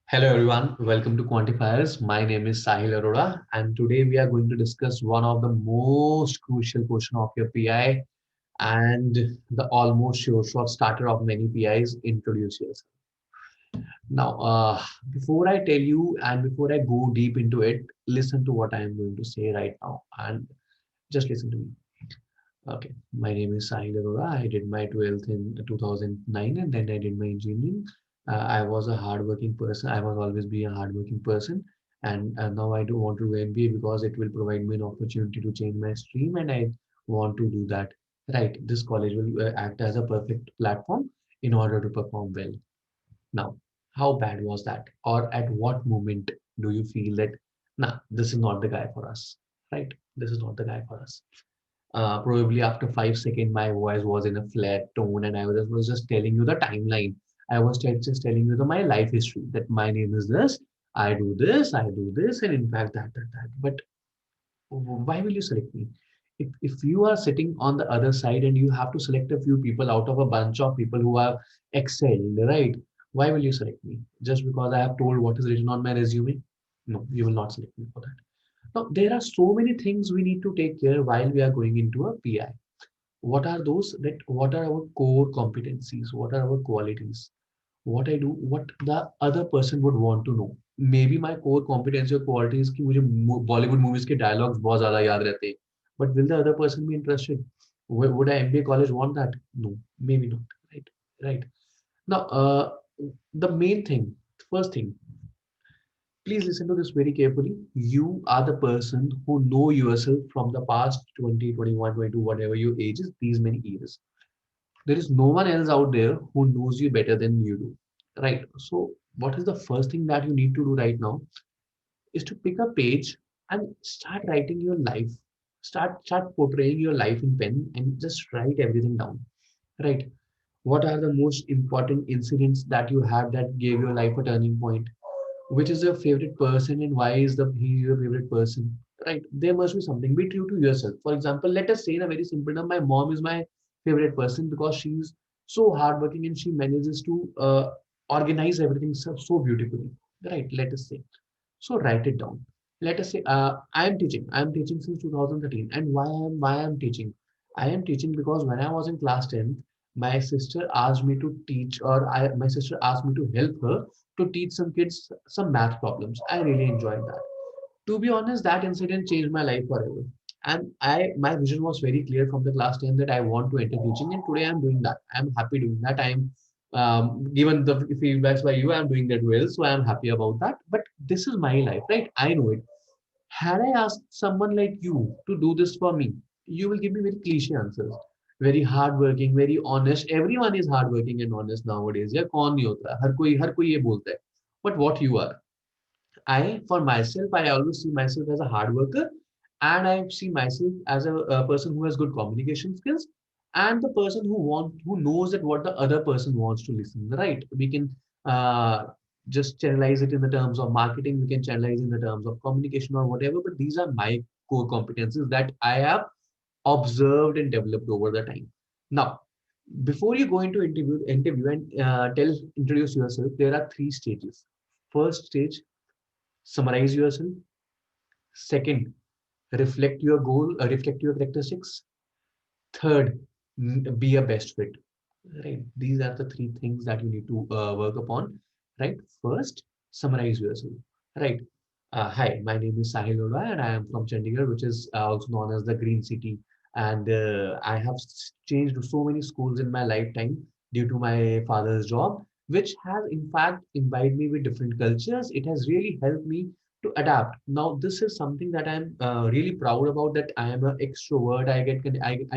Hello everyone, welcome to Quantifiers. My name is Sahil Arora and today we are going to discuss one of the most crucial portion of your PI and the almost sure shot starter of many PIs, introduce yourself. Now, before I tell you and before I go deep into it, listen to what I am going to say right now and just listen to me. Okay, my name is Sahil Arora. I did my 12th in 2009 and then I did my engineering. I was a hardworking person. I was always be a hardworking person. And now I do want to do MBA because it will provide me an opportunity to change my stream and I want to do that. Right, this college will act as a perfect platform in order to perform well. Now, how bad was that? Or at what moment do you feel that, nah, this is not the guy for us, right? This is not the guy for us. Probably after 5 seconds, my voice was in a flat tone, and I was just telling you the timeline. I was just telling you my life history that my name is this, I do this, and in fact that. But why will you select me? If you are sitting on the other side and you have to select a few people out of a bunch of people who have excelled, right? Why will you select me? Just because I have told what is written on my resume? No, you will not select me for that. Now, there are so many things we need to take care while we are going into a PI. What are those? That what are our core competencies? What are our qualities? What I do, what the other person would want to know. Maybe my core competence or quality is कि मुझे Bollywood movies के dialogues बहुत ज़्यादा याद रहते हैं. But will the other person be interested? Would a MBA college want that? No, maybe not. Right, right. Now, the main thing, first thing, please listen to this very carefully. You are the person who know yourself from the past 20, 21, 22, whatever your age is, these many years. There is no one else out there who knows you better than you do. Right. So what is the first thing that you need to do right now is to pick a page and start writing your life. Start portraying your life in pen and just write everything down. Right. What are the most important incidents that you had that gave your life a turning point? Which is your favorite person and why is the he your favorite person? Right. There must be something. Be true to yourself. For example, let us say in a very simple term, my mom is my favorite person because she's so hardworking and she manages to organize everything so beautifully. Right. Let us say. So write it down. Let us say I am teaching. I am teaching since 2013. And why I'm teaching? I am teaching because when I was in class 10th, my sister asked me to teach, or my sister asked me to help her to teach some kids some math problems. I really enjoyed that. To be honest, that incident changed my life forever. And my vision was very clear from the class 10 that I want to enter teaching, and today I'm doing that. I'm happy doing that. I'm given the feedbacks by you, I'm doing that well, so I'm happy about that. But this is my life, right? I know it. Had I asked someone like you to do this for me, you will give me very cliche answers. Very hardworking, very honest. Everyone is hardworking and honest nowadays. Yeah, कौन नहीं होता है? हर कोई ये बोलता है. But what you are? For myself, I always see myself as a hard worker, and I see myself as a person who has good communication skills, and the person who knows that what the other person wants to listen. Right? We can just channelize it in the terms of marketing. We can channelize in the terms of communication or whatever. But these are my core competencies that I have observed and developed over the time. Now, before you go into interview and introduce yourself, there are three stages. First stage, summarize yourself. Second, reflect your characteristics. Third, be a best fit. Right. These are the three things that you need to work upon. Right. First, summarize yourself. Right. Hi, my name is Sahil Oda and I am from Chandigarh, which is also known as the Green City. And I have changed so many schools in my lifetime due to my father's job, which has in fact imbibed me with different cultures. It has really helped me to adapt. Now, this is something that I'm really proud about, that I am an extrovert. I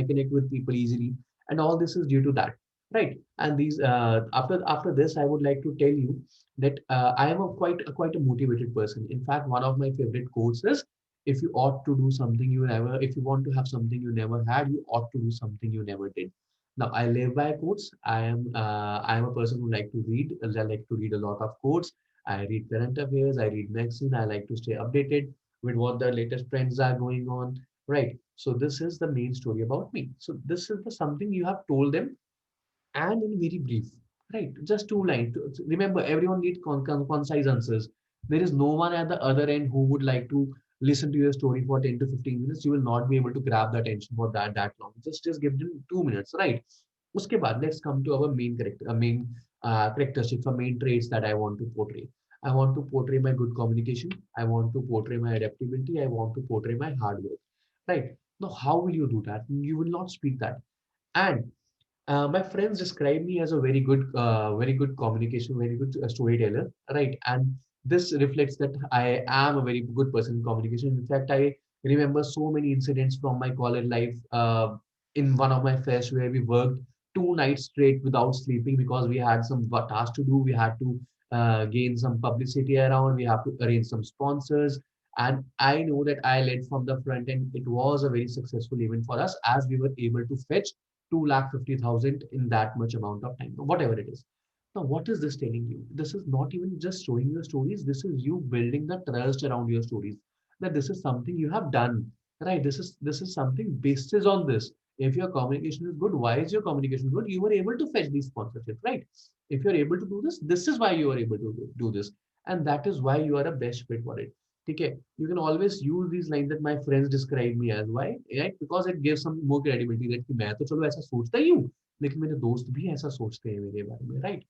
connect with people easily, and all this is due to that. Right. And these after this, I would like to tell you that I am quite a motivated person. In fact, one of my favorite quotes is, "If you ought to do something you never, if you want to have something you never had, you ought to do something you never did." Now, I live by quotes. I am a person who like to read. I like to read a lot of quotes. I read current affairs. I read magazine. I like to stay updated with what the latest trends are going on. Right. So this is the main story about me. So this is the something you have told them and in very brief. Right, just two lines. Remember, everyone needs concise answers. There is no one at the other end who would like to listen to your story for 10 to 15 minutes. You will not be able to grab the attention for that long. Just give them 2 minutes, right? Uske baad, let's come to our main characteristics or main traits that I want to portray. I want to portray my good communication. I want to portray my adaptability. I want to portray my hard work. Right? Now, how will you do that? You will not speak that. And my friends describe me as a very good communication, very good storyteller, right? And this reflects that I am a very good person in communication. In fact, I remember so many incidents from my college life. In one of my fest where we worked 2 nights straight without sleeping because we had some tasks to do. We had to gain some publicity around. We have to arrange some sponsors. And I know that I led from the front end. It was a very successful event for us as we were able to fetch 2,50,000 in that much amount of time, whatever it is. Now, what is this telling you? This is not even just showing your stories. This is you building the trust around your stories. That this is something you have done, right? This is something based on this. If your communication is good, why is your communication good? You were able to fetch these sponsorships, right? If you're able to do this, this is why you are able to do this, and that is why you are a best fit for it. Okay, you can always use these lines that my friends describe me as. Why? Right? Because it gives some more credibility that कि मैं तो चलो ऐसा सोचता ही हूँ, लेकिन मेरे दोस्त भी ऐसा सोचते हैं मेरे बारे में, right?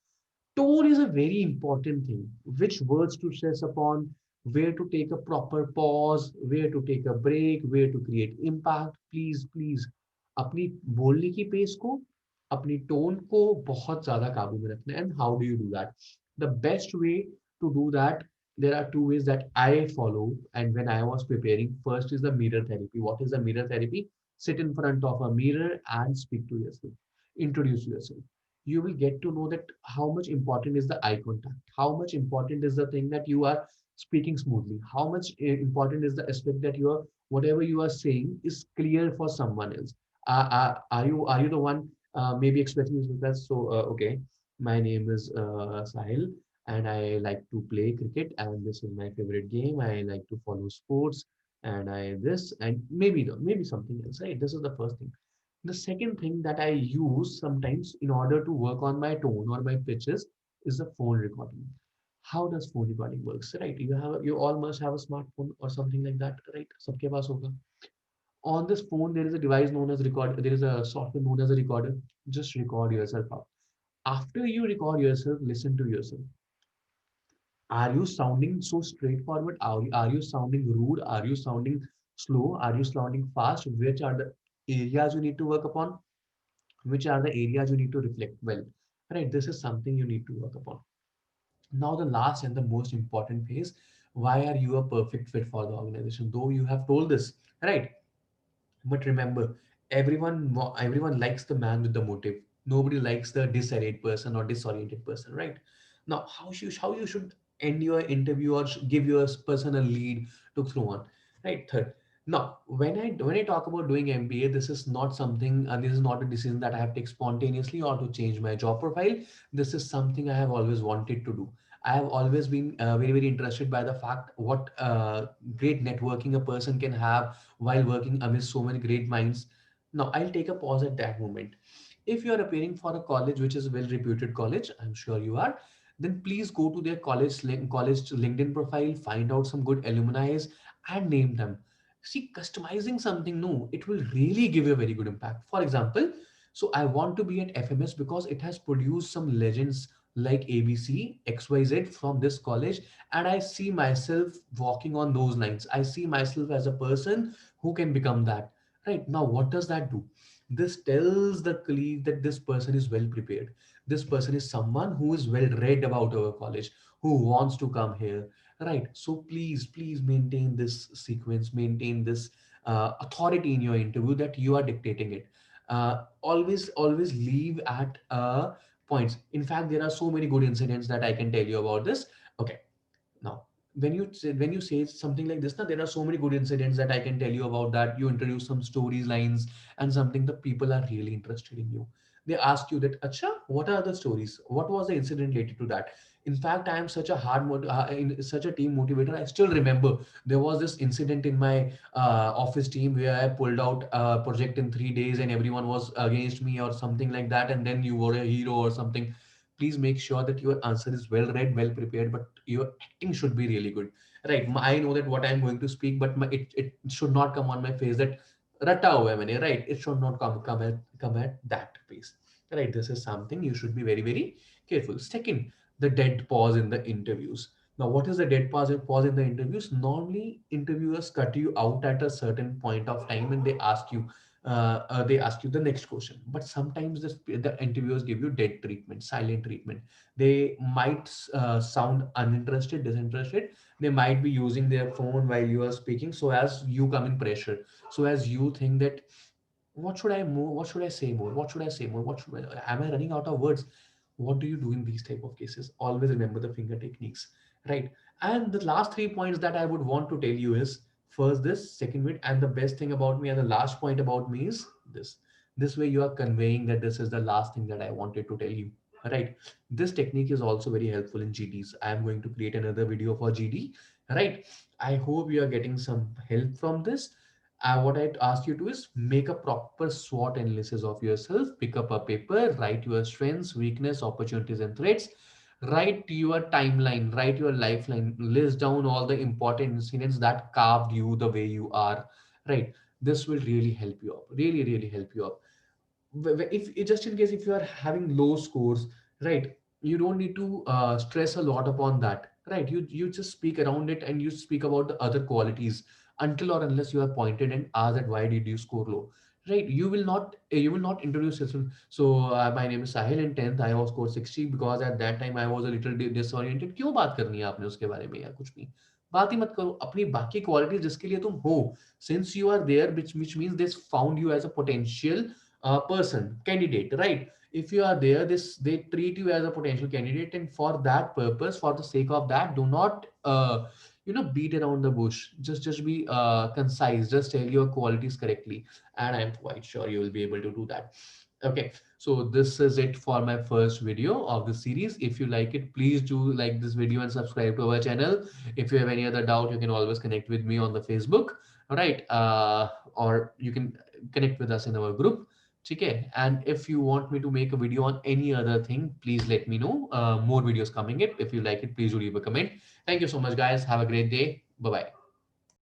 Tone is a very important thing. Which words to stress upon, where to take a proper pause, where to take a break, where to create impact. Please, please, अपनी बोलने की पेस को, अपनी टोन को बहुत ज्यादा काबू में रखना है. And how do you do that? The best way to do that, there are two ways that I follow. And when I was preparing, first is the mirror therapy. What is the mirror therapy? Sit in front of a mirror and speak to yourself. Introduce yourself. You will get to know that how much important is the eye contact, how much important is the thing that you are speaking smoothly, how much important is the aspect that you are whatever you are saying is clear for someone else. Are you the one maybe expecting this? That so okay, my name is Sahil, and I like to play cricket, and this is my favorite game. I like to follow sports, and I this and maybe something else, right? This is the first thing. The second thing that I use sometimes in order to work on my tone or my pitches is the phone recording. How does phone recording works, right? You all must have a smartphone or something like that, right? सबके पास होगा. On this phone, there is a device known as record. There is a software known as a recorder. Just record yourself out. After you record yourself, listen to yourself. Are you sounding so straightforward? Are you sounding rude? Are you sounding slow? Are you sounding fast? Which are the areas you need to work upon? Which are the areas you need to reflect well, right? This is something you need to work upon. Now the last and the most important phase, why are you a perfect fit for the organization? Though you have told this, right? But remember, everyone likes the man with the motive. Nobody likes the disarrayed person or disoriented person, right? Now, how you should end your interview or give your person a lead to throw on, right? Third. Now, when I talk about doing MBA, this is not something. This is not a decision that I have taken spontaneously or to change my job profile. This is something I have always wanted to do. I have always been very interested by the fact what great networking a person can have while working amidst so many great minds. Now, I'll take a pause at that moment. If you are appearing for a college which is a well-reputed college, I'm sure you are, then please go to their college LinkedIn profile, find out some good alumni and name them. See, customizing something new, it will really give you a very good impact. For example, so I want to be at FMS because it has produced some legends like ABC, XYZ from this college, and I see myself walking on those lines. I see myself as a person who can become that. Right now, what does that do? This tells the colleague that this person is well prepared. This person is someone who is well read about our college, who wants to come here. Right. So please maintain this sequence, maintain this authority in your interview that you are dictating it. Always leave at points. In fact, there are so many good incidents that I can tell you about this. Okay, now, when you say something like this, now there are so many good incidents that I can tell you about that. You introduce some stories, lines, and something the people are really interested in you. They ask you that, Acha, what are the stories? What was the incident related to that? In fact, I am such a in such a team motivator. I still remember there was this incident in my office team where I pulled out a project in 3 days and everyone was against me or something like that. And then you were a hero or something. please make sure that your answer is well read, well prepared, but your acting should be really good. Right. I know that what I'm going to speak, but it should not come on my face that rata hua hai maine, right? It should not come at that pace. Right. This is something you should be very, very careful. Second, the dead pause in the interviews. Now, what is the dead pause in the interviews? Normally, interviewers cut you out at a certain point of time and they ask you the next question. But sometimes the interviewers give you dead treatment, silent treatment. They might sound uninterested, disinterested. They might be using their phone while you are speaking, so as you come in pressure, so as you think that what should I move? What should I say more? What should I say more? Am I running out of words? What do you do in these type of cases? Always remember the finger techniques, right? And the last 3 points that I would want to tell you is first this, second bit, and the best thing about me, and the last point about me is this. This way you are conveying that this is the last thing that I wanted to tell you, right? This technique is also very helpful in GDs. I am going to create another video for GD, right? I hope you are getting some help from this. What I'd ask you to is make a proper SWOT analysis of yourself. Pick up a paper, write your strengths, weakness, opportunities, and threats. Write your timeline, write your lifeline, list down all the important incidents that carved you the way you are. Right. This will really help you out. Really, really help you out. If just in case if you are having low scores, right, you don't need to stress a lot upon that, right? You just speak around it and you speak about the other qualities until or unless you are pointed and asked that why did you score low, right? You will not introduce yourself. So my name is Sahil. In 10th I was scored 60 because at that time I was a little disoriented. क्यों बात करनी है आपने उसके बारे में? या कुछ नहीं, बात ही मत करो अपनी बाकी क्वालिटीज जिसके लिए तुम हो. Since you are there, which means they found you as a potential person, candidate, right? If you are there, this they treat you as a potential candidate, and for that purpose, for the sake of that, do not beat around the bush. Just be concise. Just tell your qualities correctly, and I'm quite sure you will be able to do that. Okay, so this is it for my first video of the series. If you like it, please do like this video and subscribe to our channel. If you have any other doubt, you can always connect with me on the Facebook, right? Or you can connect with us in our group. Okay, and if you want me to make a video on any other thing, please let me know. More videos coming up. If you like it, please do leave a comment. Thank you so much, guys. Have a great day. Bye bye.